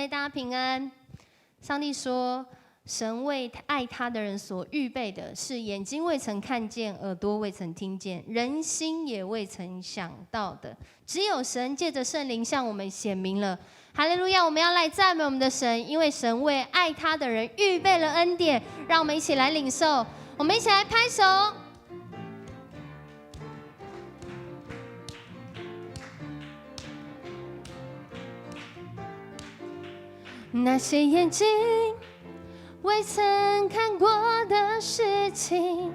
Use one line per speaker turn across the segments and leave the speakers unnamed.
大家平安。上帝说，神为爱他的人所预备的是眼睛未曾看见，耳朵未曾听见，人心也未曾想到的。只有神借着圣灵向我们显明了。哈利路亚！我们要来赞美我们的神，因为神为爱他的人预备了恩典。让我们一起来领受，我们一起来拍手。那些眼睛未曾看过的事情，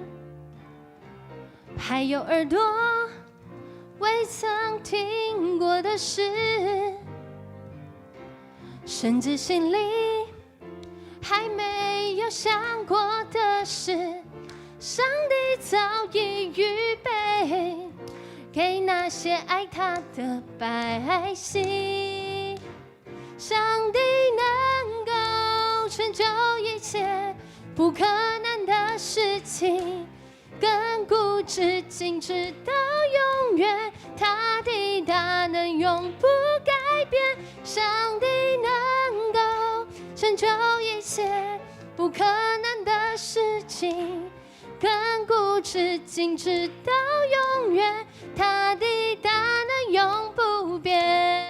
还有耳朵未曾听过的事，甚至心里还没有想过的事，上帝早已预备给那些爱他的百姓。上帝能够成就一切不可能的事情，亘古至今直到永远，他的大能永不改变。上帝能够成就一切不可能的事情，亘古至今直到永远，他的大能永不变。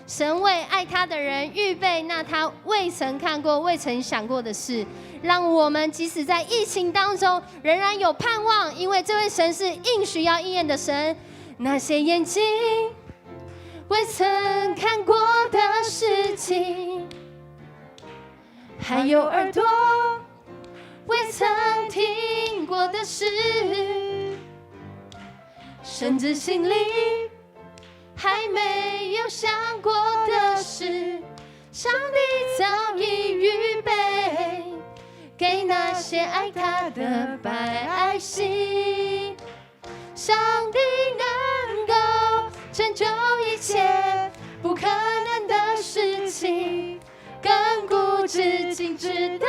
神为爱他的人预备那他未曾看过、未曾想过的事，让我们即使在疫情当中仍然有盼望，因为这位神是应许要应验的神。那些眼睛未曾看过的事情，还有耳朵未曾听过的事，甚至心里还没有想过的事，上帝早已预备给那些爱他的百姓。上帝能够成就一切不可能的事情，亘古至今直到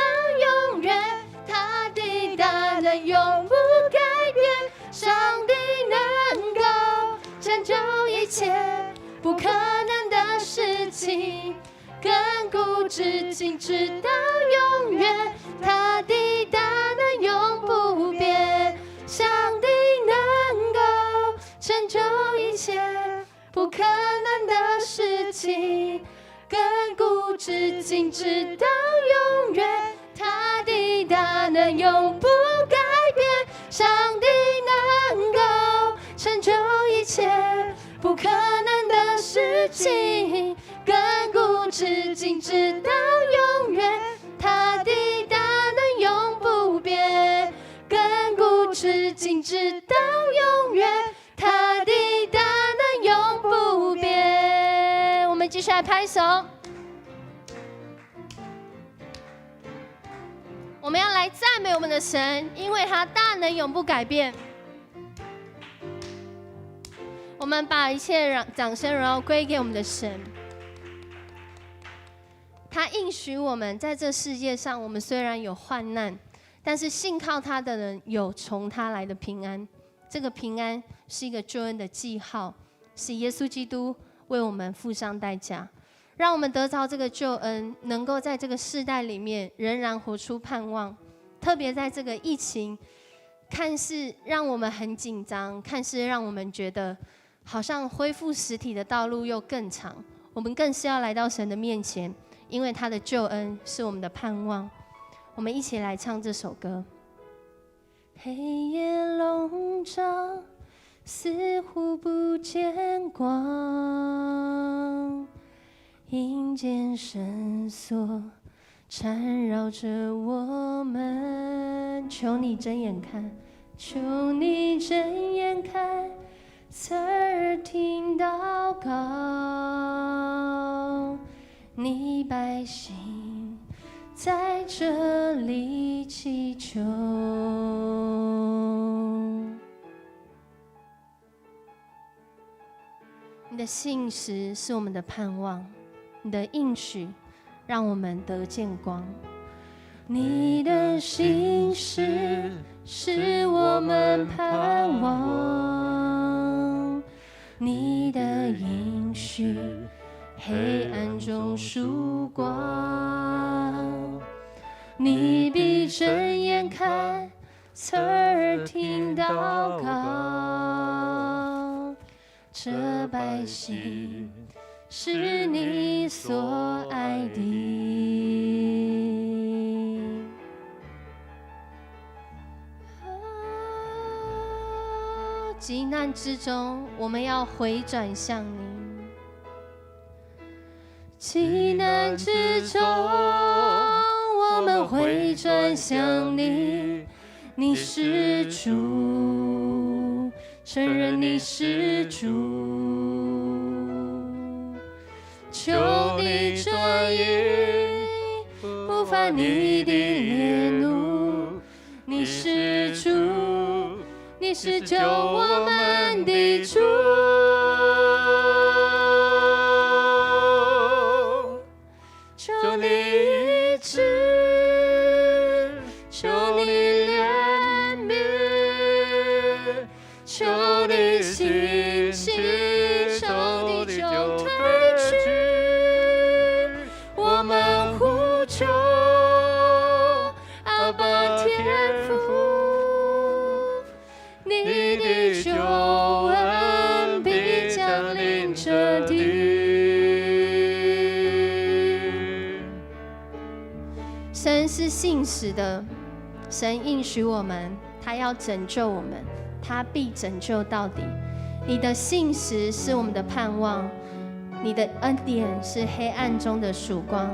永远，他的大能永不改变。上帝能够成就一切不可能的事情，亘古至今直到永远，他的大能永不变。上帝能够成就一切不可能的事情，亘古至今直到永远，他的大能永不改变。上帝能够成就一切不可能的事情，亘古至今直到永远，他的大能永不变。亘古至今直到永远，他的大能永不变。我们继续来拍手，我们要来赞美我们的神，因为他大能永不改变。我们把一切掌声荣耀归给我们的神。他应许我们，在这世界上，我们虽然有患难，但是信靠他的人有从他来的平安。这个平安是一个救恩的记号，是耶稣基督为我们付上代价，让我们得着这个救恩，能够在这个世代里面仍然活出盼望。特别在这个疫情，看似让我们很紧张，看似让我们觉得好像恢复实体的道路又更长，我们更是要来到神的面前，因为他的救恩是我们的盼望。我们一起来唱这首歌。黑夜笼罩，似乎不见光，阴间绳索缠绕着我们，求你睁眼看，求你睁眼看，侧耳听祷告，你百姓在这里祈求。你的信实是我们的盼望，你的应许让我们得见光。你的信实是我们盼望，你的应许黑暗中曙光。你闭睁眼看，侧耳听祷告，这百姓是你所爱的。急难之中，我们要回转向你。急难之中，我们回转向你。你是主，承认你是主，求你转移不发你的烈怒。你是主，你是救我们的主，求你医治，求你怜悯，求你兴起，求你就退去。我们呼求阿爸天父，你的救恩必降临这地。神是信实的，神应许我们，他要拯救我们，他必拯救到底。你的信实是我们的盼望，你的恩典是黑暗中的曙光。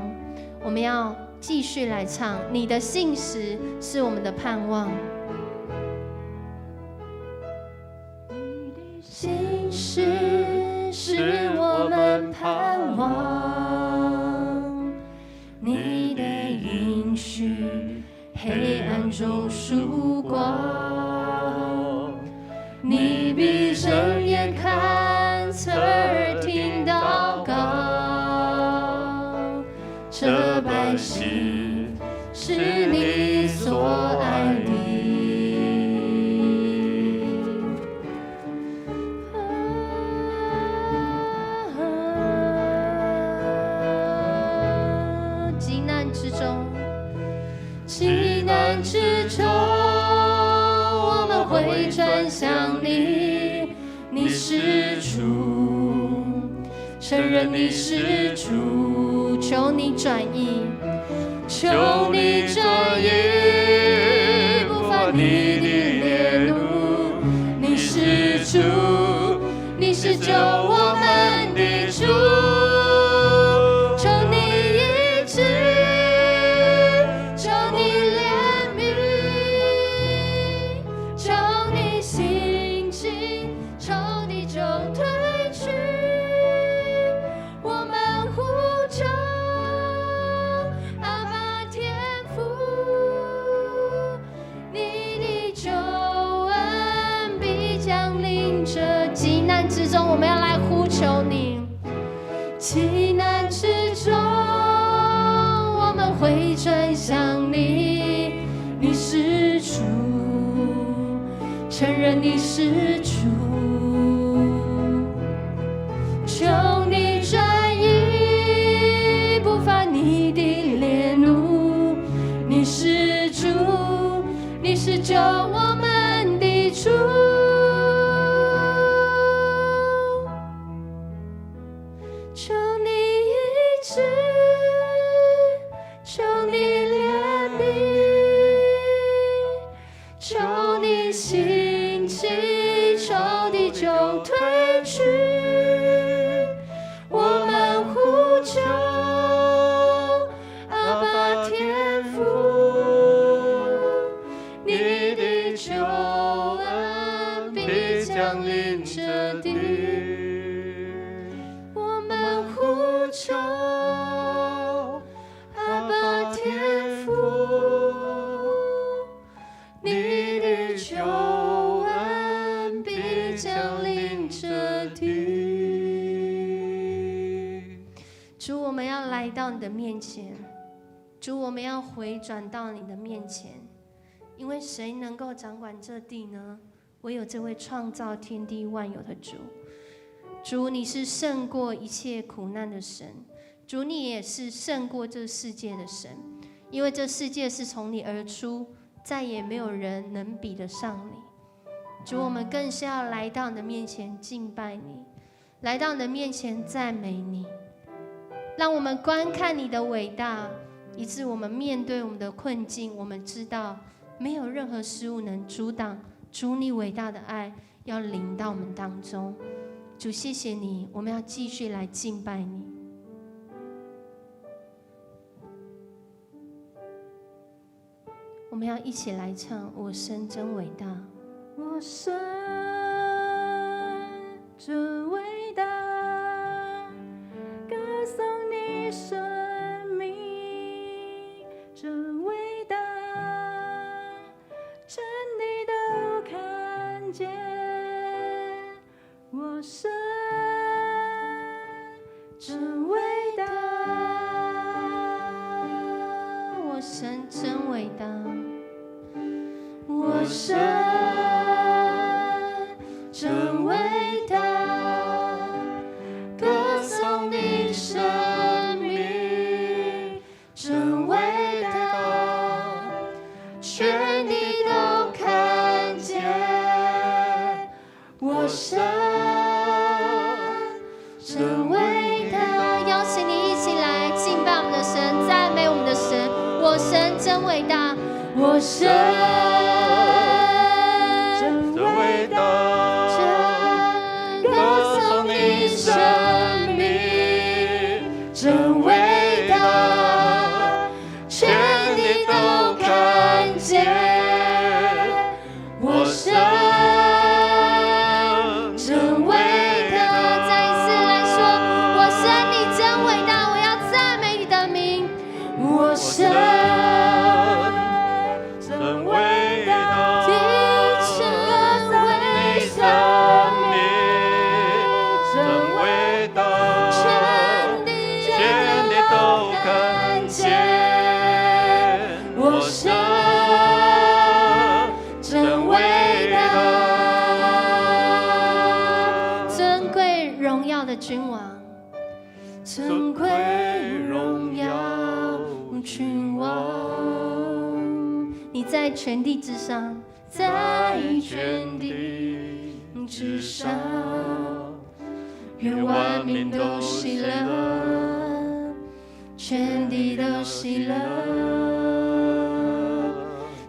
我们要继续来唱，你的信实是我们的盼望。信实是我们盼望，你的应许黑暗中曙光。你闭睁眼看，侧耳听祷告，这百姓是你所爱的。急难之中，我们回转向你。你是主，承认你是主，求你转意，求你转意，不发你的烈怒。你是主，你是救我们的主，求你医治，求你怜悯，求你兴起，求你就退去。我们呼求阿爸天父，你的救恩必降临这急难之中。我们要来呼求你，急难之中，我们回转向你。你是主，承认你是主，求你转意，不发你的烈怒。你是主，你是救我们的主，求你医治，求你怜悯，求你兴起，求你就退去。我们呼求阿爸天父，你的救恩必降临这地。我们呼求阿爸天父，你的救恩必降临这地。主，我们要来到你的面前，主，我们要回转到你的面前，因为谁能够掌管这地呢？唯有这位创造天地万有的主。主，你是胜过一切苦难的神，主，你也是胜过这世界的神，因为这世界是从你而出，再也没有人能比得上你。主，我们更是要来到你的面前敬拜你，来到你的面前赞美你，让我们观看你的伟大，以致我们面对我们的困境，我们知道没有任何事物能阻挡主你伟大的爱要临到我们当中。主，谢谢你，我们要继续来敬拜你。我们要一起来唱我神真伟大，
我神真伟大，歌颂你生命真伟大，全地都看见我神真伟大，
我神真伟大，
我神真伟大，歌颂你生命真伟大，全地都看见我神真伟大。
邀请你一起来敬拜我们的神，赞美我们的神。我神真伟大，
我神真伟大，歌颂你生命真伟大，全地都看见我神真伟大。
再一次来说，我神你真伟大，我要赞美你的名。
我神真伟大，歌颂你生命真伟大，全地都看见我神真伟大。
尊贵荣耀的君王，
尊贵荣耀君王，
你在全地之上，
在全地之上，愿万民都喜乐，全地都喜乐。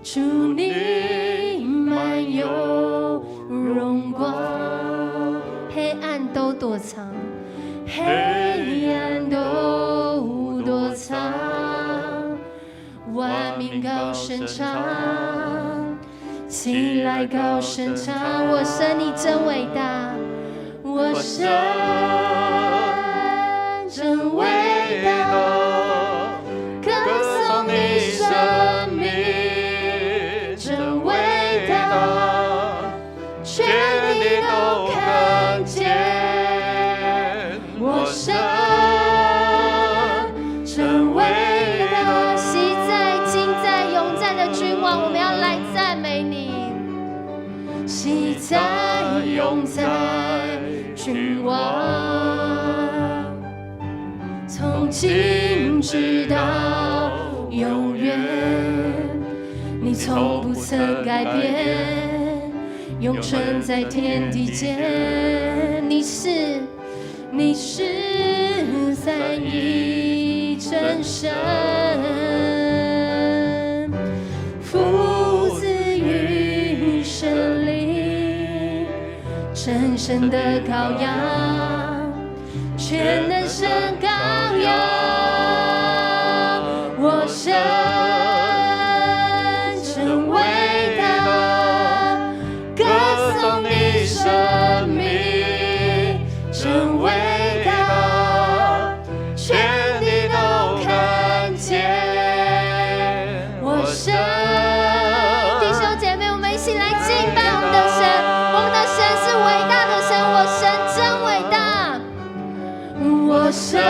主你满有荣光，
黑暗都躲藏，
黑暗都躲藏，万民高声唱，起来高声唱，
我神你真伟大，
我神真伟大，歌颂你生命真伟大，全地都看见我神真伟大。
昔在今在永在的君王，我们要来赞美你。
昔在永在君王，从今直到永远，你从不曾改变，永存在天地间。你是三一真神，父子与神灵，真神的羔羊，全能神羔羊，我神真伟大，歌颂你生命真伟大，全地都看见我神。
弟兄姐妹，我们一起来敬拜我们的神，我们的神是伟大的神，我神真伟大，
我神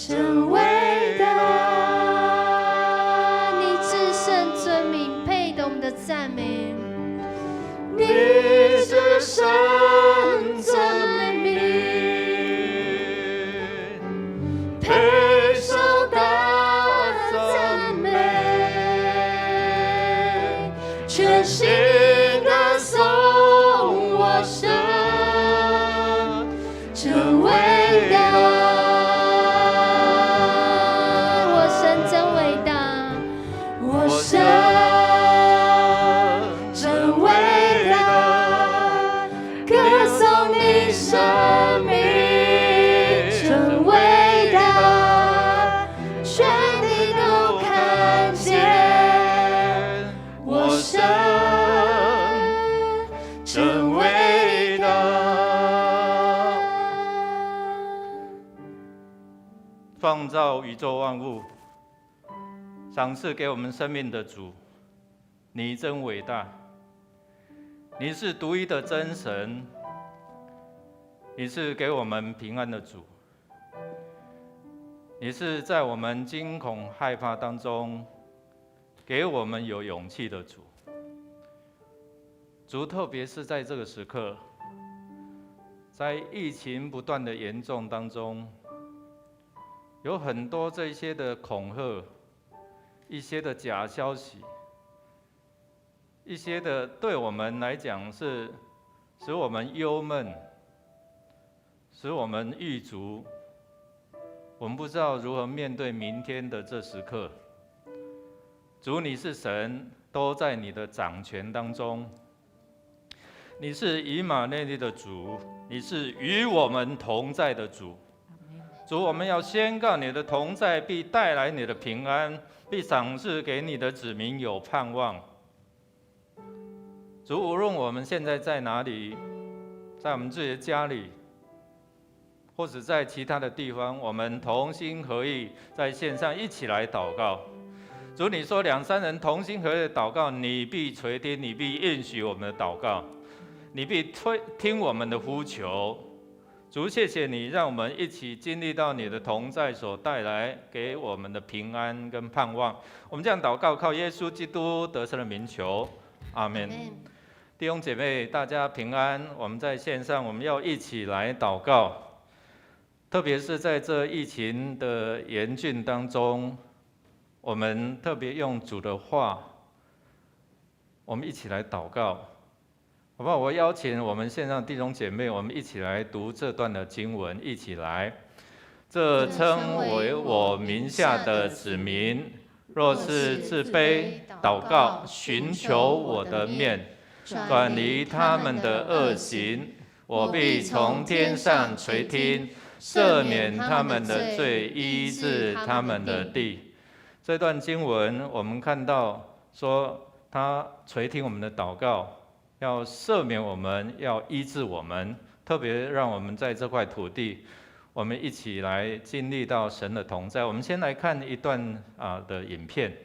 真伟大，你至圣尊名，配得我们的赞美。你至圣尊名，配受大赞美，全心歌颂我神，真伟大。
创造宇宙万物、赏赐给我们生命的主，你真伟大！你是独一的真神，你是给我们平安的主，你是在我们惊恐害怕当中给我们有勇气的主。主，特别是在这个时刻，在疫情不断的严重当中，有很多这些的恐吓，一些的假消息，一些的对我们来讲是使我们忧闷，使我们郁卒。我们不知道如何面对明天的这时刻。主，你是神，都在你的掌权当中。你是以马内利的主，你是与我们同在的主。主，我们要宣告你的同在必带来你的平安，必赏赐给你的子民有盼望。主，无论我们现在在哪里，在我们自己的家里，或者在其他的地方，我们同心合意在线上一起来祷告。主，你说2、3人同心合意的祷告，你必垂听，你必应许我们的祷告，你必听我们的呼求。主，谢谢你，让我们一起经历到你的同在所带来给我们的平安跟盼望。我们这样祷告，靠耶稣基督得胜的名求，阿们。弟兄姐妹，大家平安。我们在线上，我们要一起来祷告。特别是在这疫情的严峻当中，我们特别用主的话，我们一起来祷告。好不好？我邀请我们线上弟兄姐妹，我们一起来读这段的经文，一起来。这称为我名下的子民，若是自卑祷告，寻求我的面，转离他们的恶行，我必从天上垂听，赦免他们的罪，医治他们的地。这段经文我们看到说，他垂听我们的祷告，要赦免我们，要医治我们，特别让我们在这块土地，我们一起来经历到神的同在。我们先来看一段的影片。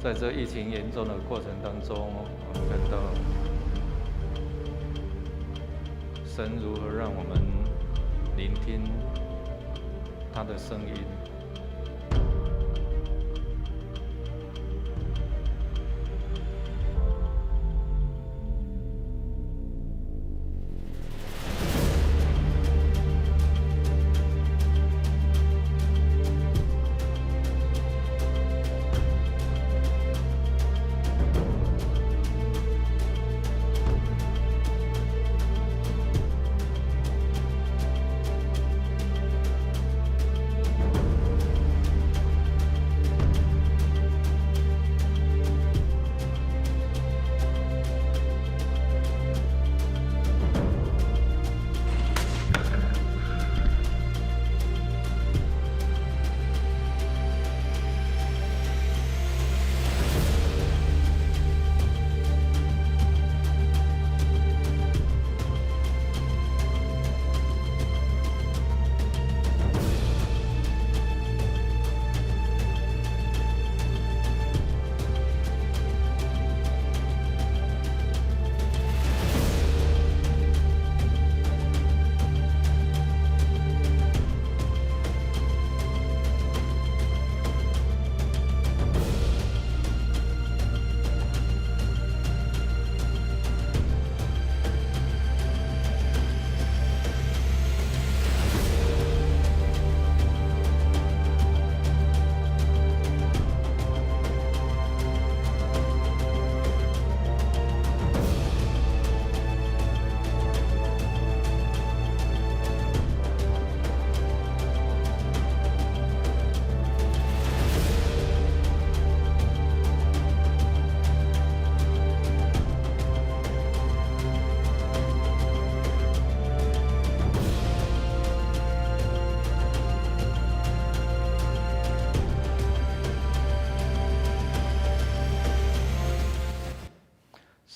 在这疫情严重的过程当中，我们看到神如何让我们聆听他的声音。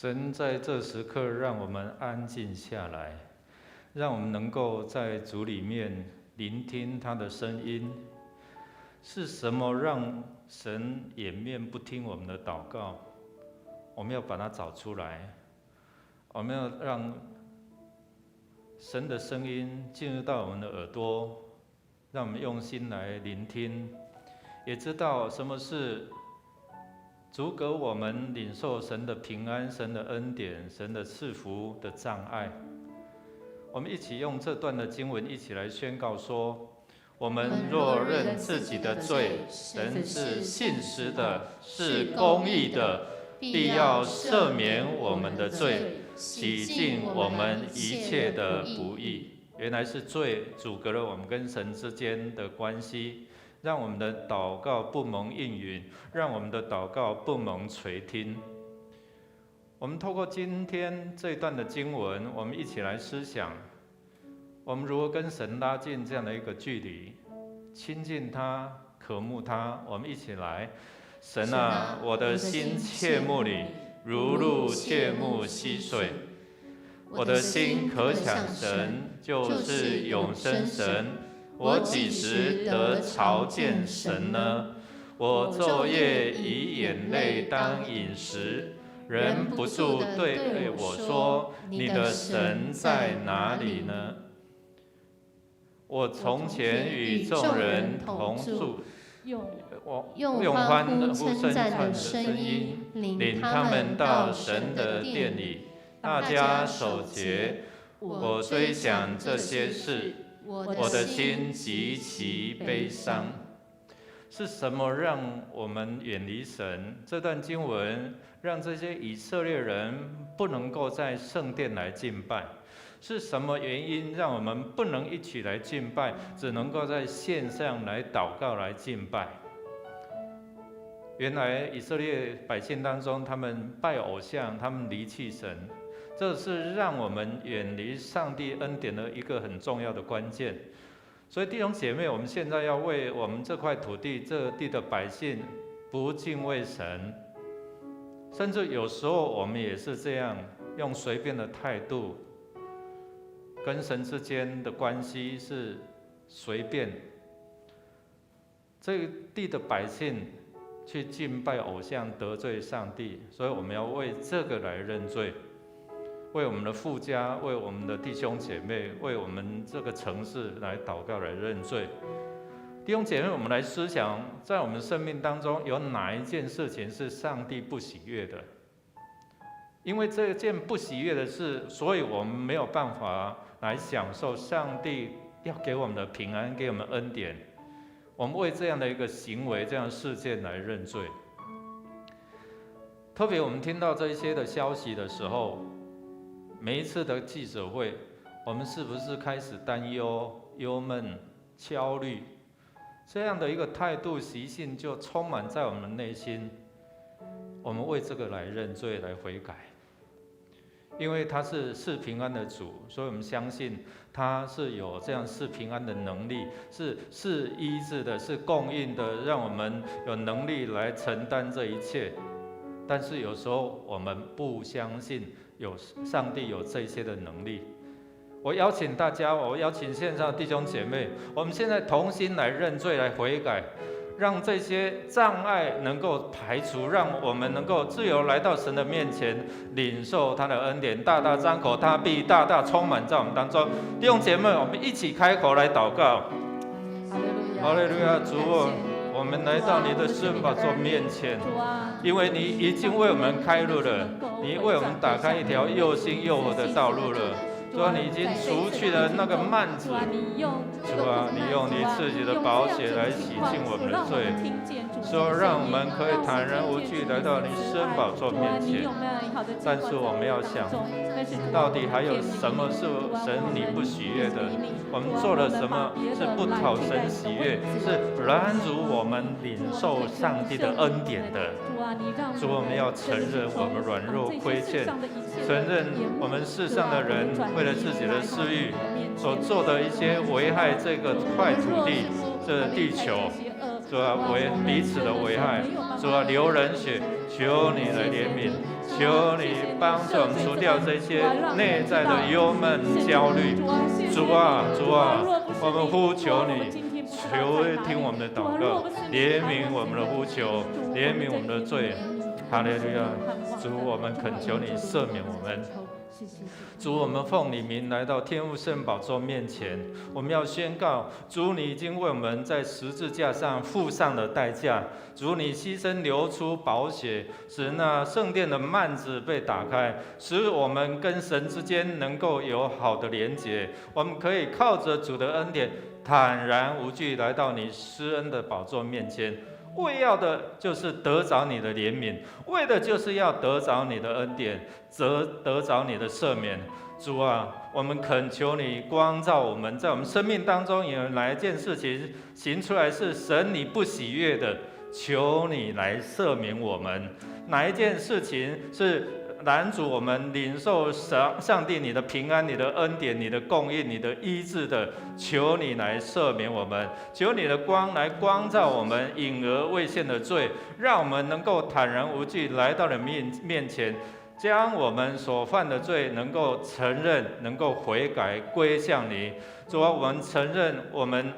神在这时刻让我们安静下来，让我们能够在主里面聆听他的声音。是什么让神掩面不听我们的祷告？我们要把它找出来，我们要让神的声音进入到我们的耳朵，让我们用心来聆听，也知道什么是阻隔我们领受神的平安、神的恩典、神的赐福的障碍。我们一起用这段的经文一起来宣告说：我们若认自己的罪，神是信实的，是公义的，必要赦免我们的罪，洗净我们一切的不义。原来是罪阻隔了我们跟神之间的关系，让我们的祷告不蒙应允，让我们的祷告不蒙垂听。我们透过今天这一段的经文，我们一起来思想，我们如何跟神拉近这样的一个距离，亲近他，渴慕他。我们一起来，神啊，我的心切慕你，如入切慕溪水。我的心可想神，就是永生神。我几时得朝见神呢？我昼夜以眼泪当饮食，忍不住对我说：你的神在哪里呢？我从前与众人同住，用欢呼声赞的声音领他们到神的殿里，大家守节。我追想这些事，我的心极其悲伤。是什么让我们远离神？这段经文让这些以色列人不能够在圣殿来敬拜。是什么原因让我们不能一起来敬拜，只能够在线上来祷告来敬拜？原来以色列百姓当中，他们拜偶像，他们离弃神，这是让我们远离上帝恩典的一个很重要的关键。所以弟兄姐妹，我们现在要为我们这块土地、这地的百姓不敬畏神，甚至有时候我们也是这样，用随便的态度，跟神之间的关系是随便。这地的百姓去敬拜偶像，得罪上帝，所以我们要为这个来认罪。为我们的父家，为我们的弟兄姐妹，为我们这个城市来祷告，来认罪。弟兄姐妹，我们来思想，在我们生命当中有哪一件事情是上帝不喜悦的？因为这件不喜悦的事，所以我们没有办法来享受上帝要给我们的平安，给我们恩典。我们为这样的一个行为、这样的事件来认罪。特别我们听到这一些的消息的时候，每一次的记者会，我们是不是开始担忧、忧闷、焦虑？这样的一个态度、习性就充满在我们内心。我们为这个来认罪、来悔改，因为他是赐平安的主，所以我们相信他是有这样赐平安的能力，是医治的，是供应的，让我们有能力来承担这一切。但是有时候我们不相信上帝有这些的能力。我邀请大家，我邀请线上的弟兄姐妹，我们现在同心来认罪、来悔改，让这些障碍能够排除，让我们能够自由来到神的面前，领受他的恩典，大大张口，他必大大充满在我们当中。弟兄姐妹，我们一起开口来祷告。哈利路亚，主我们来到你的圣宝座面前，因为你已经为我们开路了，你为我们打开一条又新又活的道路了。主啊，你已经除去了那个幔子。主啊，你用你自己的宝血来洗净我们的罪，说让我们可以坦然无惧来到你圣宝座面前。但是我们要想，到底还有什么是神你不喜悦的？我们做了什么是不讨神喜悦，是拦阻我们领受上帝的恩典的？主，我们要承认我们软弱亏欠，承认我们世上的人为了自己的私欲所做的一些危害这个块土地、这地球，主啊，为彼此的危害，主啊，流人血，求你来怜悯。求你帮助我们除掉这些内在的忧闷、焦虑。主啊，主啊，我们呼求你，求听我们的祷告，怜悯我们的呼求，怜悯我们的罪。哈利路亚！主，我们恳求你赦免我们。主，我们奉你名来到天父圣宝座面前，我们要宣告：主，你已经为我们在十字架上付上了代价。主，你牺牲流出宝血，使那圣殿的幔子被打开，使我们跟神之间能够有好的连结。我们可以靠着主的恩典，坦然无惧来到你施恩的宝座面前。为要的就是得着你的怜悯，为的就是要得着你的恩典，得着你的赦免。主啊，我们恳求你光照我们，在我们生命当中有哪一件事情行出来是神你不喜悦的，求你来赦免我们；哪一件事情是拦阻我们领受上帝你的平安、你的恩典、你的供应、你的医治的，求你来赦免我们，求你的光来光照我们隐而未现的罪，让我们能够坦然无惧来到你面前，将我们所犯的罪能够承认，能够悔改归向你。主啊，我们承认我们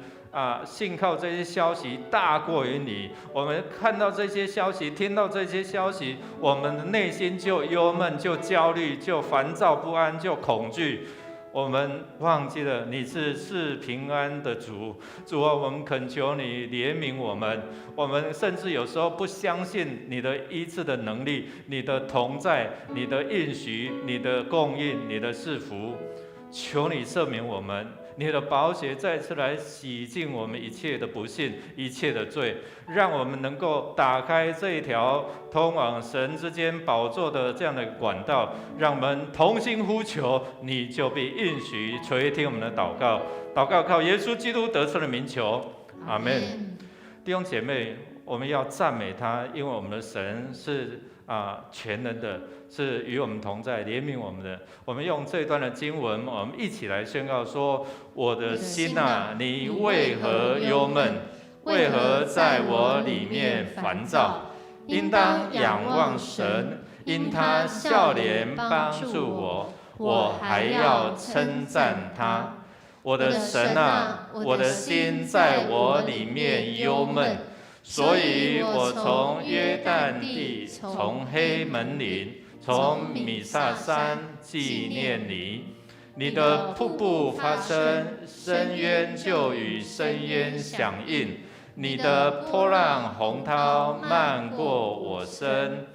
信靠这些消息大过于你。我们看到这些消息，听到这些消息，我们的内心就忧闷，就焦虑，就烦躁不安，就恐惧。我们忘记了你是平安的主。主啊，我们恳求你怜悯我们。我们甚至有时候不相信你的医治的能力，你的同在，你的应许，你的供应，你的赐福。求你赦免我们，你的宝血再次来洗净我们一切的不幸，一切的罪，让我们能够打开这一条通往神之间宝座的这样的管道，让我们同心呼求，你就必应许垂听我们的祷告。祷告靠耶稣基督得胜的名求，阿们。弟兄姐妹，我们要赞美他，因为我们的神是全能的，是与我们同在，怜悯我们的。我们用这一段的经文，我们一起来宣告说：我的心啊，你为何忧闷？为何在我里面烦躁？应当仰望神，因他笑脸帮助我，我还要称赞他。我的神啊，我的心在我里面忧闷，所以我从约旦地，从黑门岭，从米萨山纪念你。你的瀑布发声，深渊就与深渊响应。你的波浪洪涛漫过我身。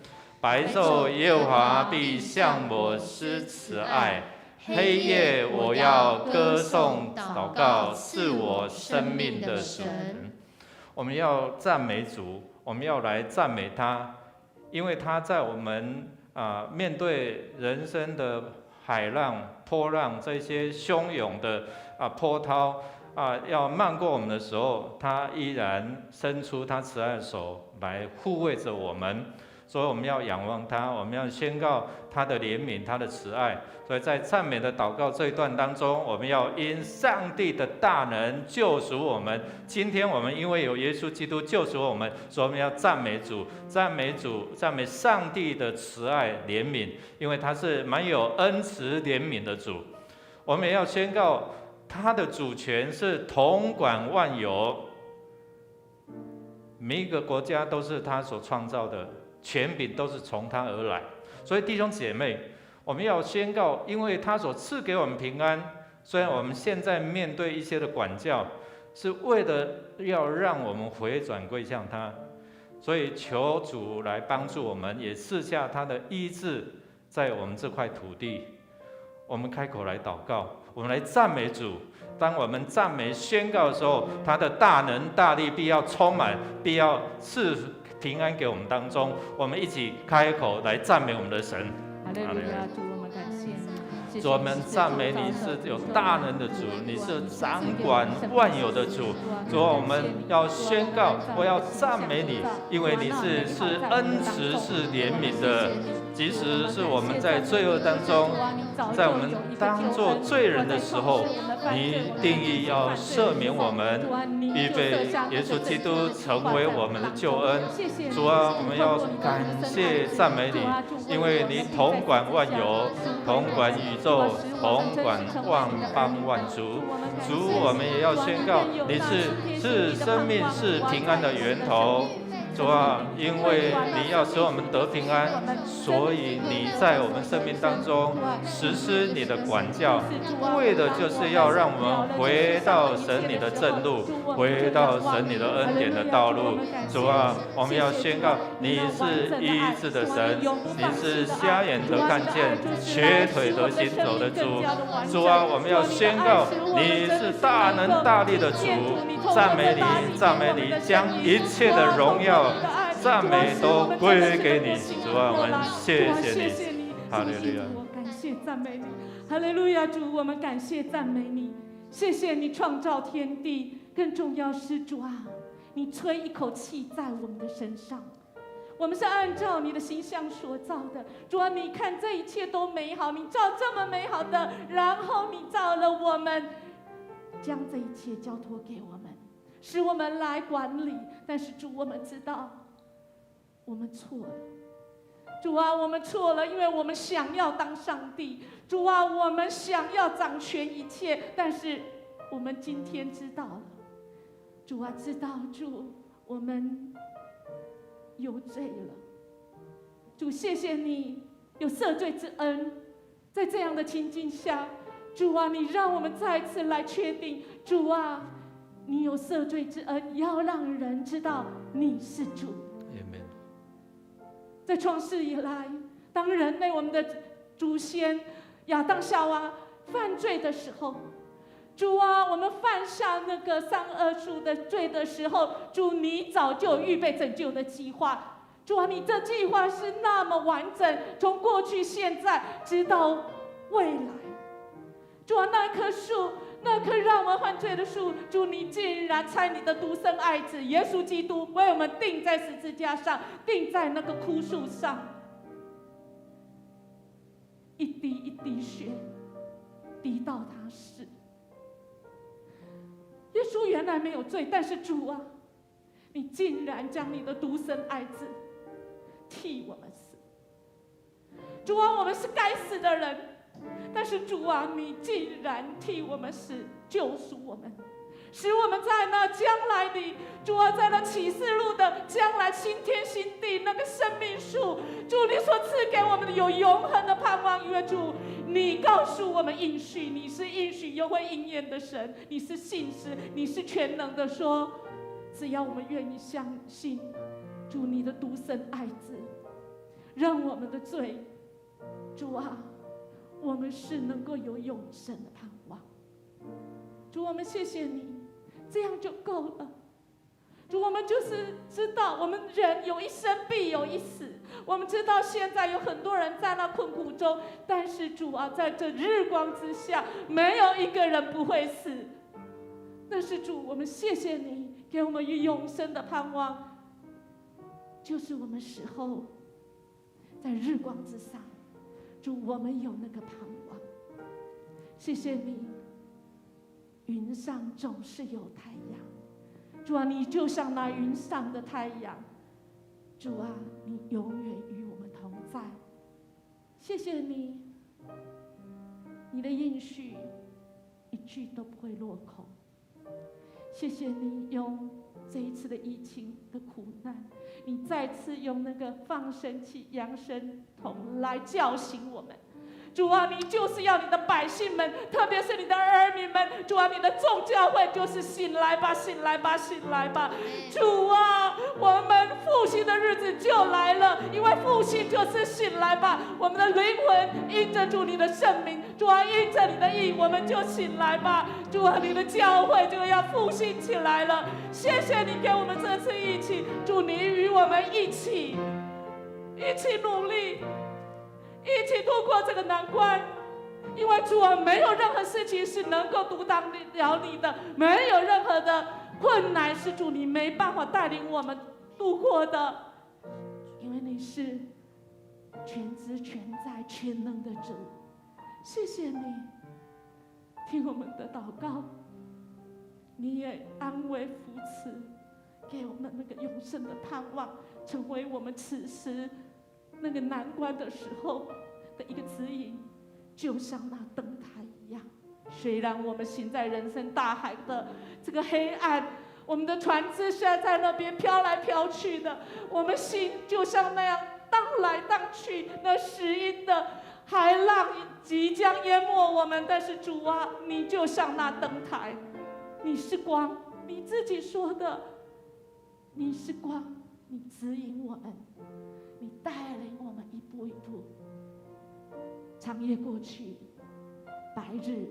白昼耶和华必向我施慈爱，黑夜我要歌颂祷告赐我生命的神。我们要赞美主，我们要来赞美他，因为他在我们面对人生的海浪、波浪这些汹涌的波涛要漫过我们的时候，他依然伸出他慈爱的手来护卫着我们。所以我们要仰望他，我们要宣告他的怜悯，他的慈爱。所以在赞美的祷告这一段当中，我们要因上帝的大能救赎我们。今天我们因为有耶稣基督救赎我们，所以我们要赞美主，赞美主，赞美上帝的慈爱怜悯，因为他是蛮有恩慈怜悯的主。我们也要宣告他的主权是统管万有，每一个国家都是他所创造的，权柄都是从他而来。所以弟兄姐妹，我们要宣告，因为他所赐给我们平安，虽然我们现在面对一些的管教，是为了要让我们回转归向他，所以求主来帮助我们，也赐下他的医治在我们这块土地。我们开口来祷告，我们来赞美主。当我们赞美宣告的时候，他的大能大力必要充满，必要赐平安给我们当中。我们一起开口来赞美我们的神。
哈利路亚，主，我们感谢你。
主，我们赞美你是有大能的主，你是掌管万有的主。主，我们要宣告，我要赞美你，因为你是恩慈，是怜悯的。即使是我们在罪恶当中，在我们当作罪人的时候，你定义要赦免我们，预备耶稣基督成为我们的救恩。主啊，我们要感谢赞美你，因为你统管万有，统管宇宙，统管万邦万族。主，我们也要宣告，你是生命，是平安的源头。主啊，因为你要使我们得平安，所以你在我们生命当中实施你的管教，为的就是要让我们回到神你的正路，回到神你的恩典的道路。主啊，我们要宣告，你是医治的神，你是瞎眼得看见，瘸腿得行走的主。主啊，我们要宣告，你是大能大力的主。赞美你，赞美你，将一切的荣耀、赞美都归给你。主啊，我们谢谢你，哈利路亚！
我感谢赞美你，哈利路亚！主，我们感谢赞美你，谢谢你创造天地，更重要是主啊，你吹一口气在我们的身上，我们是按照你的形象所造的。主啊，你看这一切都美好，你造这么美好的，然后你造了我们，将这一切交托给我们，使我们来管理。但是主，我们知道我们错了。主啊，我们错了，因为我们想要当上帝。主啊，我们想要掌权一切，但是我们今天知道了。主啊，知道主，我们有罪了。主，谢谢你有赦罪之恩，在这样的情境下，主啊，你让我们再次来确定，主啊，你有赦罪之恩，要让人知道你是主。在创世以来，当人类我们的祖先亚当夏娃犯罪的时候，主啊，我们犯下那个善恶树的罪的时候，主，你早就预备拯救的计划。主啊，你这计划是那么完整，从过去、现在直到未来。主啊，那棵树，那棵让我们犯罪的树，主，你竟然差你的独生爱子耶稣基督为我们钉在十字架上，钉在那个枯树上，一滴一滴血滴到他死。耶稣原来没有罪，但是主啊，你竟然将你的独生爱子替我们死。主啊，我们是该死的人，但是主啊，你竟然替我们死，救赎我们，使我们在那将来里，主啊，在那启示录的将来新天新地那个生命树，主，你所赐给我们的有永恒的盼望。因为主，你告诉我们应许，你是应许又会应验的神，你是信实，你是全能的，说只要我们愿意相信，主，你的独生爱子，让我们的罪，主啊，我们是能够有永生的盼望。主，我们谢谢你，这样就够了。主，我们就是知道，我们人有一生必有一死。我们知道现在有很多人在那困苦中，但是主啊，在这日光之下，没有一个人不会死。但是主，我们谢谢你给我们永生的盼望，就是我们死后在日光之上。主，我们有那个盼望。谢谢你，云上总是有太阳。主啊，你就像那云上的太阳。主啊，你永远与我们同在。谢谢你，你的应许一句都不会落空。谢谢你用这一次的疫情的苦难，你再次用那个放声器、扬声筒来叫醒我们。主啊，你就是要你的百姓们，特别是你的儿女们，主啊，你的众教会就是醒来吧，醒来吧，醒来吧！主啊，我们复兴的日子就来了，因为复兴就是醒来吧。我们的灵魂因着主你的圣名，主啊，因着你的义，我们就醒来吧。主啊，你的教会就要复兴起来了。谢谢你给我们这次疫情，主，你与我们一起努力。一起度过这个难关，因为主啊，没有任何事情是能够阻挡了你的，没有任何的困难是主你没办法带领我们度过的，因为你是全知全在全能的主，谢谢你听我们的祷告，你也安慰扶持，给我们那个永生的盼望，成为我们此时那个难关的时候的一个指引，就像那灯台一样。虽然我们行在人生大海的这个黑暗，我们的船只现在在那边飘来飘去的，我们心就像那样荡来荡去，那石英的海浪即将淹没我们。但是主啊，你就像那灯台，你是光，你自己说的，你是光，你指引我们，你带领我们一步一步。长夜过去，白日，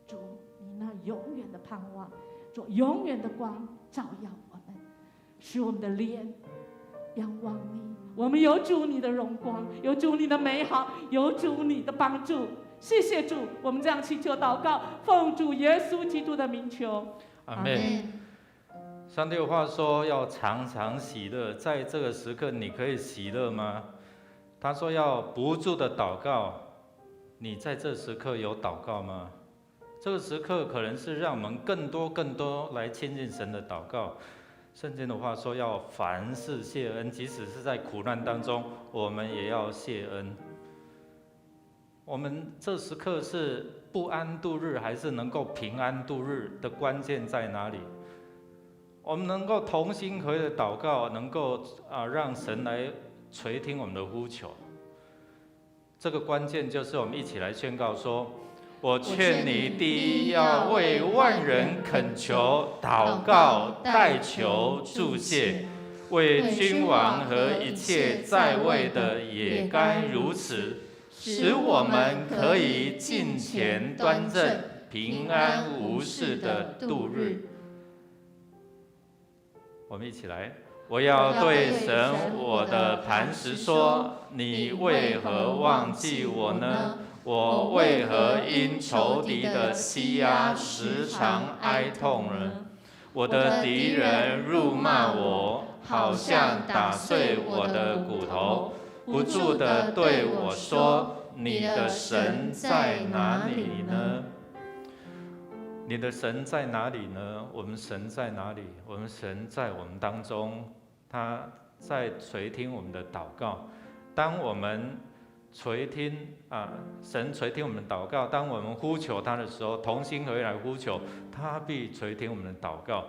主，你那永远的盼望，主永远的光照耀我们，使我们的脸仰望你。我们有主你的荣光，有主你的美好，有主你的帮助。谢谢主，我们这样祈求祷告，奉主耶稣基督的名求，
阿们。上帝的话说要常常喜乐，在这个时刻你可以喜乐吗？他说要不住的祷告，你在这时刻有祷告吗？这个时刻可能是让我们更多来亲近神的祷告。圣经的话说要凡事谢恩，即使是在苦难当中，我们也要谢恩。我们这时刻是不安度日，还是能够平安度日的关键在哪里？我们能够同心合意的祷告，能够让神来垂听我们的呼求。这个关键就是我们一起来宣告说：我劝你第一要为万人恳求、祷告、代求、祝谢，为君王和一切在位的也该如此，使我们可以敬虔端正、平安无事的度日。我们一起来，我要对神我的磐石说：你为何忘记我呢？我为何因仇敌的欺压时常哀痛呢？我的敌人辱骂我，好像打碎我的骨头，不住地对我说：你的神在哪里呢？你的神在哪里呢？我们神在哪里？我们神在我们当中，他在垂听我们的祷告。当我们垂听神垂听我们的祷告，当我们呼求他的时候，同心合意来呼求，他必垂听我们的祷告。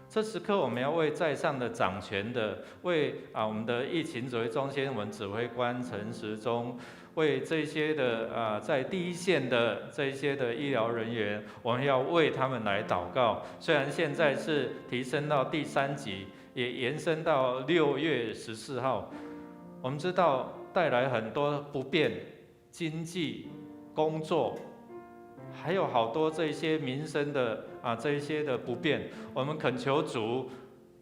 这时刻我们要为在上的掌权的，为我们的疫情指挥中心我们指挥官陈时中，为这些的在第一线的这些的医疗人员，我们要为他们来祷告。虽然现在是提升到第3级，也延伸到6月14号，我们知道带来很多不便，经济、工作，还有好多这些民生的这一些的不便，我们恳求主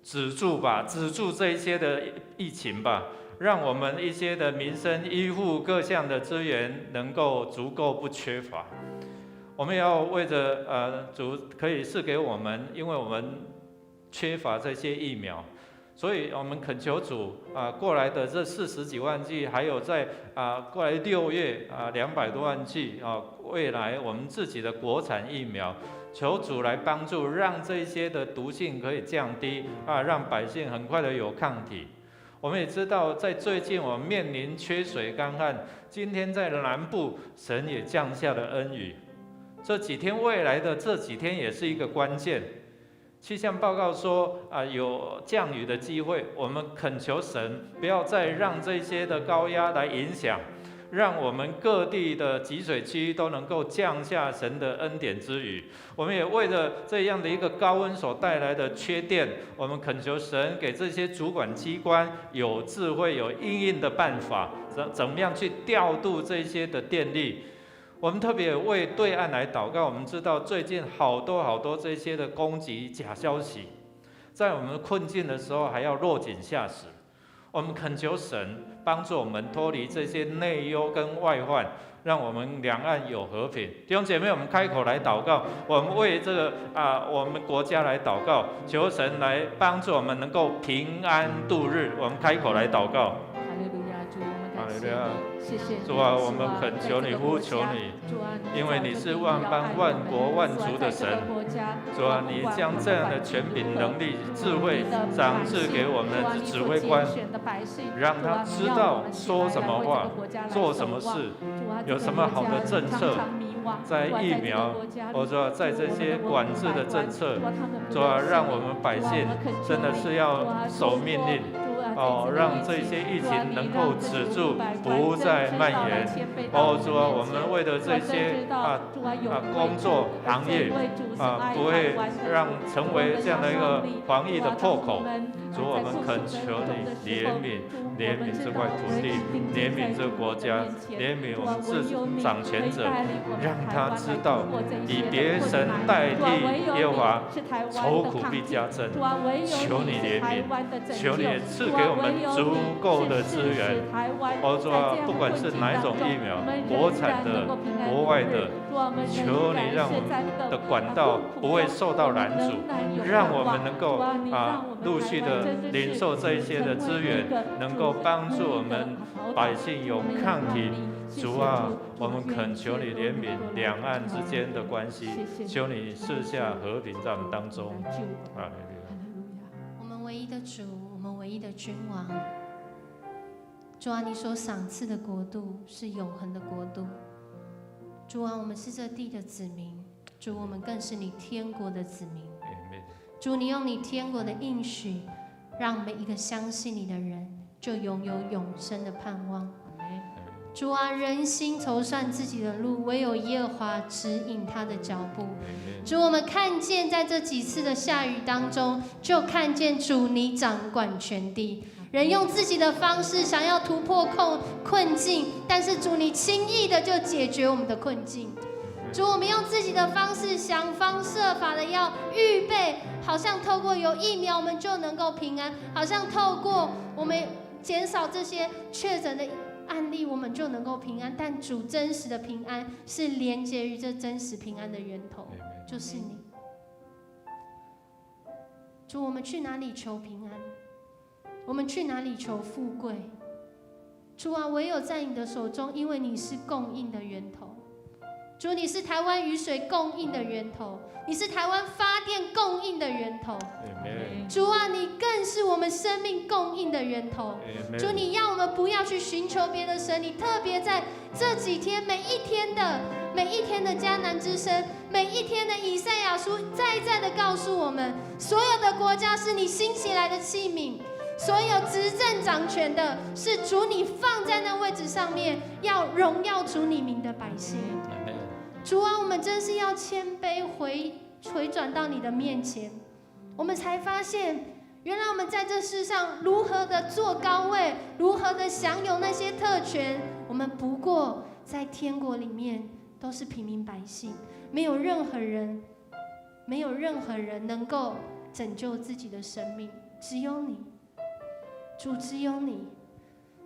止住吧，止住这一些的疫情吧，让我们一些的民生、医护各项的资源能够足够不缺乏。我们也要为着主可以赐给我们，因为我们缺乏这些疫苗。所以我们恳求主过来的这40几万剂，还有在过来6月200多万剂未来我们自己的国产疫苗，求主来帮助，让这些的毒性可以降低让百姓很快的有抗体。我们也知道，在最近我们面临缺水干旱，今天在南部神也降下了恩雨，这几天未来的这几天也是一个关键。气象报告说有降雨的机会，我们恳求神不要再让这些的高压来影响，让我们各地的集水区都能够降下神的恩典之雨。我们也为了这样的一个高温所带来的缺电，我们恳求神给这些主管机关有智慧、有因应的办法，怎么样去调度这些的电力。我们特别为对岸来祷告。我们知道最近好多这些的攻击假消息，在我们困境的时候还要落井下石。我们恳求神帮助我们脱离这些内忧跟外患，让我们两岸有和平。弟兄姐妹，我们开口来祷告，我们为这个我们国家来祷告，求神来帮助我们能够平安度日。我们开口来祷告。
哈利路亚，主，我们感谢
利亚！
谢谢
主啊，我们恳求你，呼求你，因为你是万邦、万国、万族的神。主啊，你将这样的权柄、能力、智慧赏赐给我们的指挥官，让他知道说什么话、做什么事，有什么好的政策，在疫苗，或者说在这些管制的政策，主啊，让我们百姓真的是要守命令。让这些疫情能够止住，不再蔓延。主啊，我们为了这些工作行业不会让成为这样的一个防疫的破口。主，我们恳求你怜悯这块土地，怜悯这个国家，怜悯我们掌权者，让他知道以别神代替耶和华，愁苦必加增。求你怜悯，求你赐给我们足够的资源。主啊，不管是哪一种疫苗，国产的、国外的，求你让我们的管道不会受到拦阻，让我们能够陆续的领受这一些的资源，能够帮助我们百姓有抗体。主啊，我们恳求你怜悯两岸之间的关系，求你赐下和平在我们当中。
我们唯一的主，我们唯一的君王。主啊，你所赏赐的国度是永恒的国度。主啊，我们是这地的子民，主，我们更是你天国的子民。主，你用你天国的应许，让每一个相信你的人就拥有永生的盼望。主啊，人心筹算自己的路，唯有耶和华指引他的脚步。主，我们看见在这几次的下雨当中，就看见主你掌管全地。人用自己的方式想要突破困境，但是主你轻易的就解决我们的困境。主，我们用自己的方式想方设法的要预备，好像透过有疫苗我们就能够平安，好像透过我们减少这些确诊的案例我们就能够平安。但主真实的平安是连接于这真实平安的源头，就是你。主，我们去哪里求平安？我们去哪里求富贵？主啊，唯有在你的手中，因为你是供应的源头。主，你是台湾雨水供应的源头，你是台湾发电供应的源头。主啊，你更是我们生命供应的源头。主，你要我们不要去寻求别的神，你特别在这几天每一天的迦南之声，每一天的以赛亚书，再的告诉我们，所有的国家是你兴起来的器皿。所有执政掌权的是主你放在那位置上面，要荣耀主你名的百姓。主啊，我们真是要谦卑回转到你的面前，我们才发现，原来我们在这世上如何的坐高位，如何的享有那些特权，我们不过在天国里面都是平民百姓，没有任何人能够拯救自己的生命，只有你。主，只有你。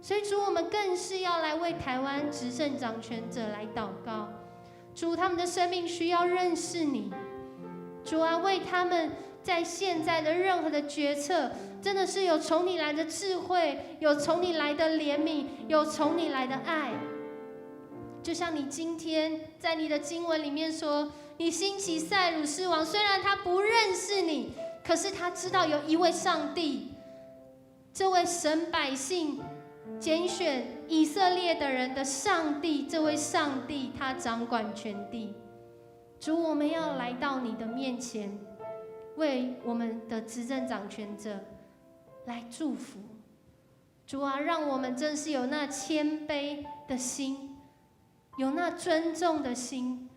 所以主，我们更是要来为台湾执政掌权者来祷告。主，他们的生命需要认识你。主啊，为他们在现在的任何的决策，真的是有从你来的智慧，有从你来的怜悯，有从你来的爱。就像你今天在你的经文里面说，你兴起塞鲁士王，虽然他不认识你，可是他知道有一位上帝，这位神百姓拣选以色列的人的上帝，这位上帝他掌管全地。主，我们要来到你的面前，为我们的执政掌权者来祝福。主啊，让我们真是有那谦卑的心，有那尊重的心。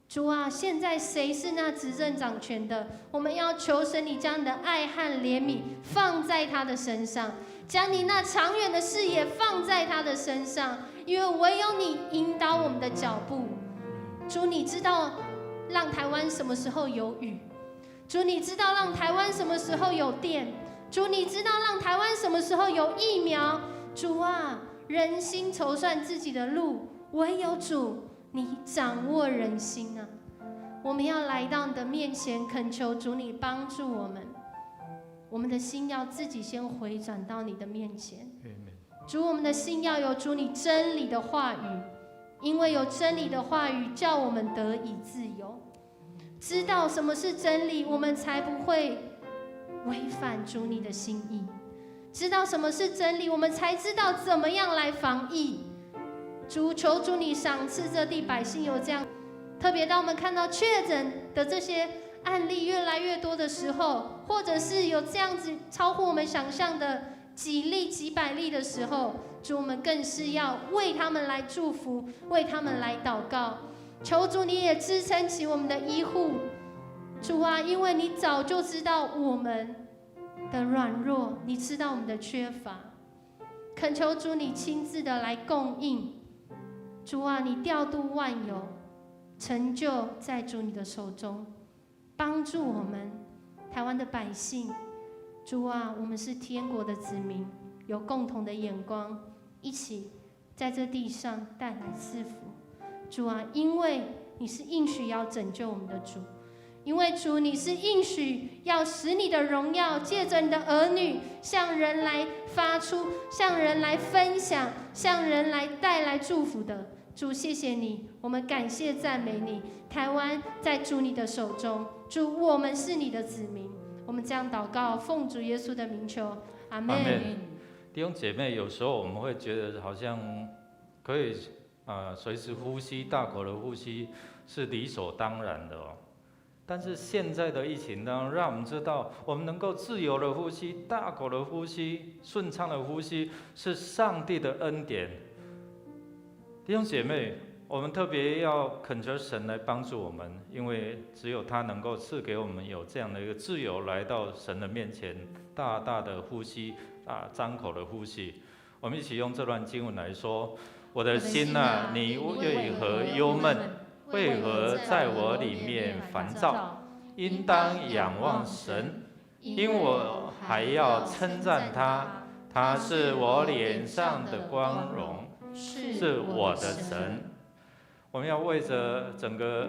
主啊，现在谁是那执政掌权的？我们要求神，你将你的爱和怜悯放在他的身上，将你那长远的视野放在他的身上，因为唯有你引导我们的脚步。主，你知道让台湾什么时候有雨，主，你知道让台湾什么时候有电，主，你知道让台湾什么时候有疫苗。主啊，人心筹算自己的路，唯有主你掌握人心啊！我们要来到你的面前，恳求主你帮助我们。我们的心要自己先回转到你的面前。主，我们的心要有主你真理的话语，因为有真理的话语，叫我们得以自由。知道什么是真理，我们才不会违反主你的心意。知道什么是真理，我们才知道怎么样来防疫。主，求主你赏赐这地百姓有这样，特别当我们看到确诊的这些案例越来越多的时候，或者是有这样子超乎我们想象的几例几百例的时候，主，我们更是要为他们来祝福，为他们来祷告。求主你也支撑起我们的医护，主啊，因为你早就知道我们的软弱，你知道我们的缺乏，恳求主你亲自的来供应。主啊，你调度万有，成就在主你的手中，帮助我们台湾的百姓。主啊，我们是天国的子民，有共同的眼光，一起在这地上带来赐福。主啊，因为你是应许要拯救我们的主，因为主你是应许要使你的荣耀借着你的儿女向人来发出，向人来分享，向人来带来祝福的。主，谢谢你，我们感谢赞美你。台湾在主你的手中，主，我们是你的子民。我们这样祷告，奉主耶稣的名求，阿们。
弟兄姐妹，有时候我们会觉得好像可以随时呼吸，大口的呼吸是理所当然的哦。但是现在的疫情呢，让我们知道，我们能够自由的呼吸、大口的呼吸、顺畅的呼吸，是上帝的恩典。弟兄姐妹，我们特别要恳求神来帮助我们，因为只有他能够赐给我们有这样的一个自由，来到神的面前，大大的呼吸张口的呼吸。我们一起用这段经文来说：我的心啊，你为何忧闷？为何在我里面烦躁？应当仰望神，因我还要称赞他。他是我脸上的光荣，是我的神。我们要为着整个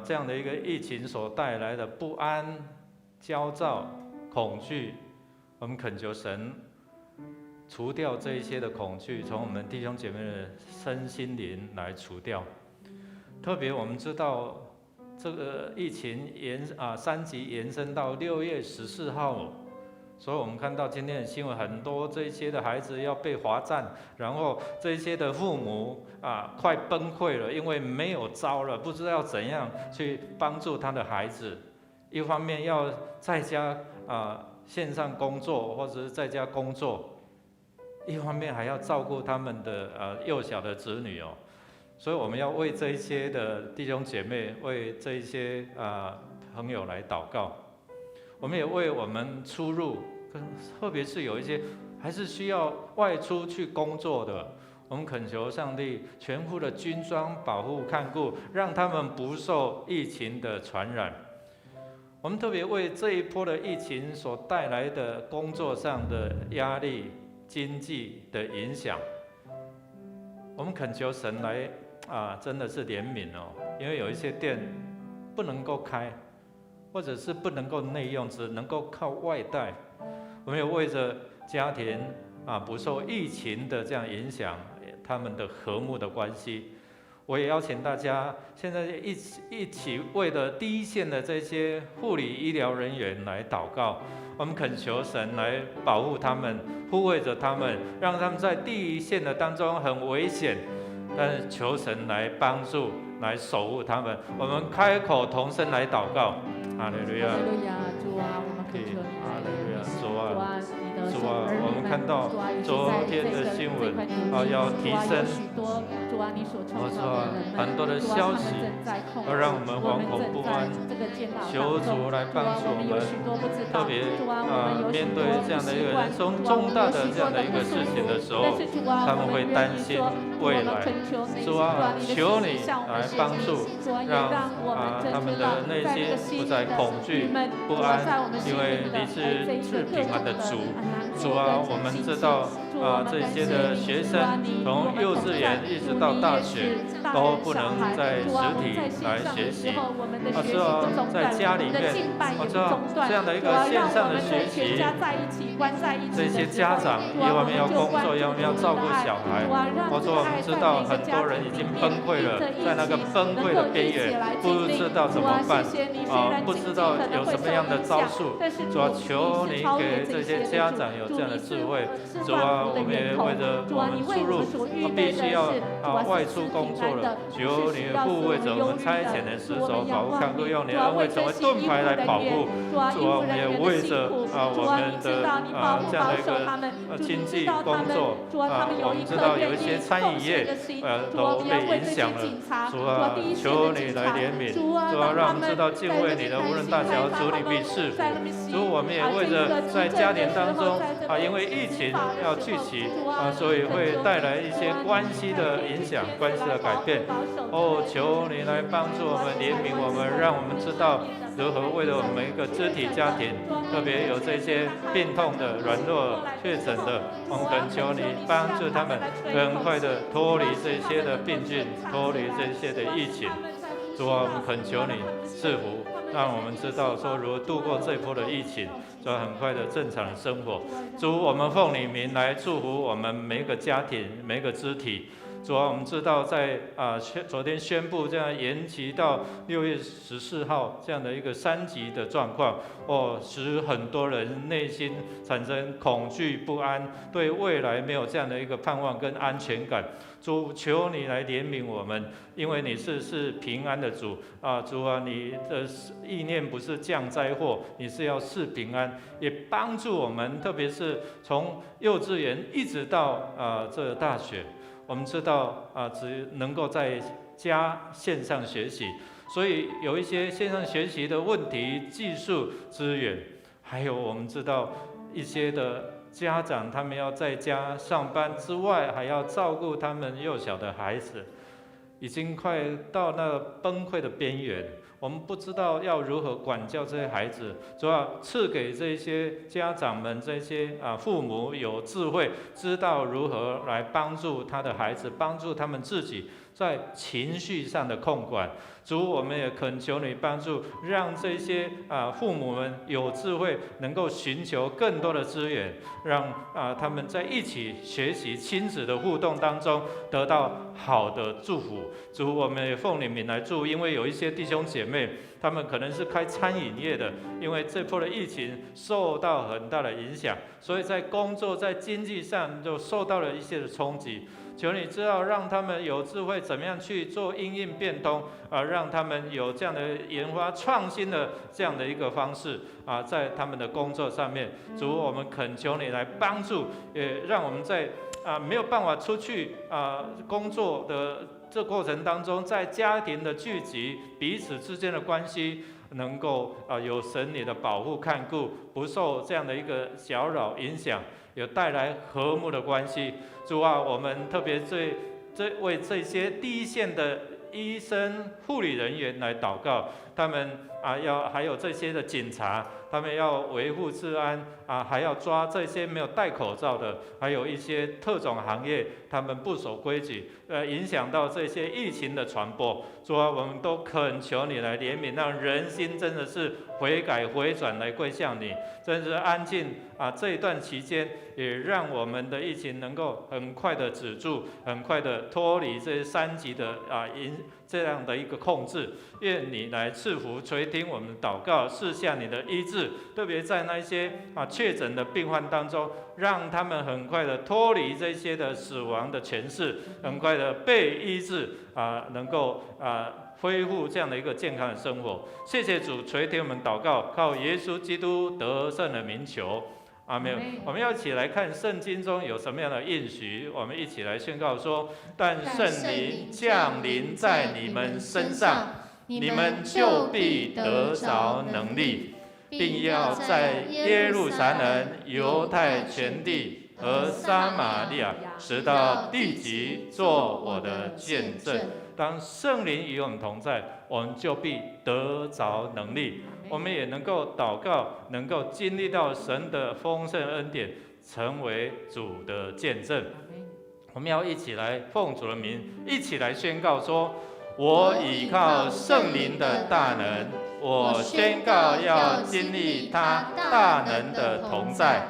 这样的一个疫情所带来的不安、焦躁、恐惧，我们恳求神除掉这一些的恐惧，从我们弟兄姐妹的身心灵来除掉。特别我们知道这个疫情3级延伸到6月14号，所以我们看到今天的新闻，很多这些的孩子要被罚站，然后这些的父母快崩溃了，因为没有招了，不知道怎样去帮助他的孩子。一方面要在家线上工作或者是在家工作，一方面还要照顾他们的幼小的子女哦。所以我们要为这一些的弟兄姐妹，为这一些朋友来祷告。我们也为我们出入，特别是有一些还是需要外出去工作的，我们恳求上帝全副的军装保护看顾，让他们不受疫情的传染。我们特别为这一波的疫情所带来的工作上的压力、经济的影响，我们恳求神来真的是怜悯哦，因为有一些店不能够开，或者是不能够内用，只能够靠外带。我们也为着家庭不受疫情的这样影响，他们的和睦的关系，我也邀请大家现在一起为了第一线的这些护理医疗人员来祷告。我们恳求神来保护他们，护卫着他们，让他们在第一线的当中很危险，但是求神来帮助，来守护他们。我们开口同声来祷告。哈利路亚，
主啊，我们恳求你，
哈利路亚，主啊，
我
们看到昨天的新闻要提升，很多的消息，要让我们惶恐不安。求主来帮助我们，特别面对这样的一个人生重大的这样的一个事情的时候，他们会担心未来。主啊，求你来帮助，让他们的内心不再恐惧不安，因为你是赐平安的主。主啊，我们知道这些的学生从幼稚园一直到到大学都不能在实体来学习，主啊，在家里面，主啊，这样的一个线上的学习，这些家长一方面要工作，一方面要照顾小孩，主啊，我们知道很多人已经崩溃了，在那个崩溃的边缘，不知道怎么办，不知道有什么样的招数，主啊，求你给这些家长有这样的智慧，主啊，我们也为着我们出入，必须要外出工作了，求你护卫着我们差遣的使者，保护看顾，用你的恩惠成为盾牌来保护，主啊，我们也为着我们的这样的一个经济工作，我们知道有一些餐饮业都被影响了，主啊，求你来怜悯，主啊，让我们知道敬畏你的无论大小，主你必赐福，主我们也为着在家庭当中因为疫情要聚集所以会带来一些关系的影响，关系的改变。求你来帮助我们，怜悯我们，让我们知道如何为了我们每一个肢体家庭，特别有这些病痛的、软弱、确诊的，我们恳求你帮助他们很快的脱离这些的病菌，脱离这些的疫情。主啊，我们恳求你赐福，让我们知道说如何度过这波的疫情，主很快的正常的生活。主，我们奉你名来祝福我们每一个家庭、每一个肢体。主啊，我们知道在昨天宣布这样延期到6月14号这样的一个3级的状况，使很多人内心产生恐惧不安，对未来没有这样的一个盼望跟安全感。主，求你来怜悯我们，因为你是平安的主主啊，你的意念不是降灾祸，你是要赐平安，也帮助我们，特别是从幼稚园一直到这大学。我们知道只能够在家线上学习，所以有一些线上学习的问题、技术资源，还有我们知道一些的家长他们要在家上班之外，还要照顾他们幼小的孩子，已经快到那崩溃的边缘。我们不知道要如何管教这些孩子，主要赐给这些家长们、这些父母有智慧，知道如何来帮助他的孩子，帮助他们自己在情绪上的控管。主，我们也恳求你帮助，让这些父母们有智慧，能够寻求更多的资源，让他们在一起学习亲子的互动当中得到好的祝福。主，我们也奉你名来祝，因为有一些弟兄姐妹，他们可能是开餐饮业的，因为这波的疫情受到很大的影响，所以在工作、在经济上就受到了一些的冲击。求你知道，让他们有智慧，怎么样去做因应变通让他们有这样的研发创新的这样的一个方式在他们的工作上面。主，我们恳求你来帮助，也让我们在没有办法出去工作的这过程当中，在家庭的聚集、彼此之间的关系，能够有神你的保护看顾，不受这样的一个搅扰影响，有带来和睦的关系。主啊，我们特别为这些第一线的医生、护理人员来祷告，他们还有这些的警察，他们要维护治安还要抓这些没有戴口罩的，还有一些特种行业，他们不守规矩，影响到这些疫情的传播。主啊，我们都恳求你来怜悯，让人心真的是悔改回转来归向你，真是安静这一段期间，也让我们的疫情能够很快的止住，很快的脱离这3级的这样的一个控制。愿你来赐福垂听我们的祷告，赐下你的医治，特别在那些确诊的病患当中，让他们很快的脱离这些的死亡的权势，很快的被医治能够恢复这样的一个健康的生活。谢谢主垂听我们祷告，靠耶稣基督得胜的名求，阿们。我们要一起来看圣经中有什么样的应许，我们一起来宣告说：但圣灵降临在你们身上，你们就必得着能力，并要在耶路撒冷、犹太全地和撒玛利亚，直到地极，做我的见证。当圣灵与我们同在，我们就必得着能力，我们也能够祷告，能够经历到神的丰盛恩典，成为主的见证。我们要一起来奉主的名，一起来宣告说：我倚靠圣灵的大能，我宣告要经历他大能的同在。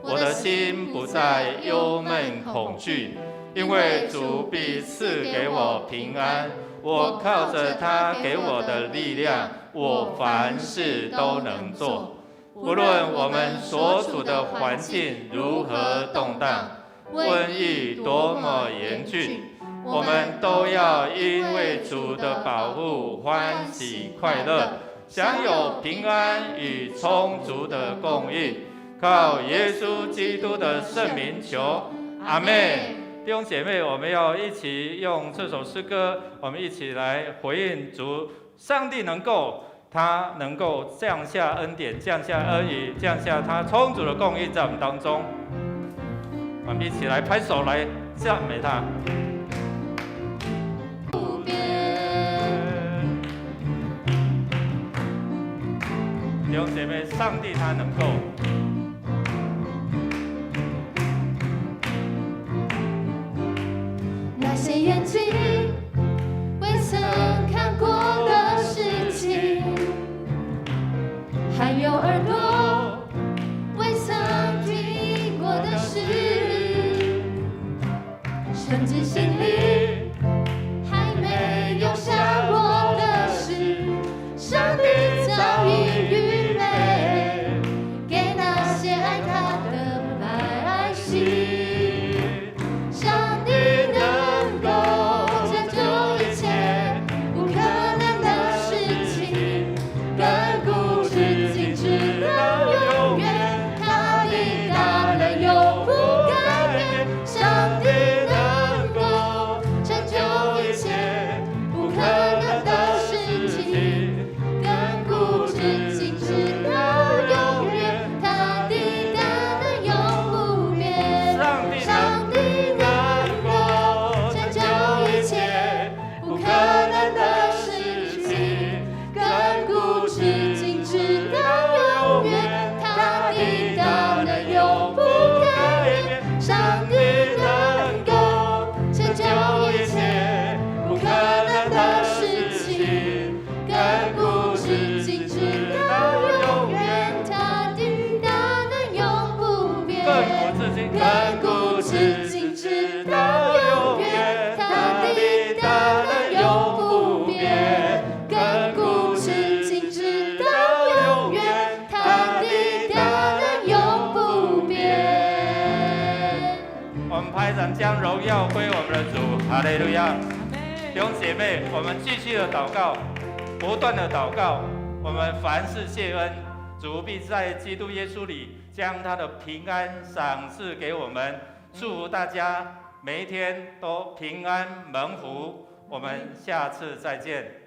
我的心不再忧闷恐惧，因为主必赐给我平安。我靠着他给我的力量，我凡事都能做。无论我们所处的环境如何动荡，瘟疫多么严峻，我们都要因为主的保护欢喜快乐，享有平安与充足的供应。靠耶稣基督的圣名求，阿们。弟兄姐妹，我们要一起用这首诗歌，我们一起来回应主。上帝他能够降下恩典，降下恩雨，降下他充足的供应在我们当中。我们一起来拍手来赞美他。弟兄姐妹，上帝他能够。
那些眼睛未曾看过的事情，还有耳朵未曾听过的事，甚至心里还没有想过的事，上帝早已预备给那些爱他的百姓。
将荣耀归我们的主，哈利路亚！弟兄姐妹，我们继续的祷告，不断的祷告，我们凡事谢恩，主必在基督耶稣里将他的平安赏赐给我们。祝福大家每一天都平安蒙福，我们下次再见。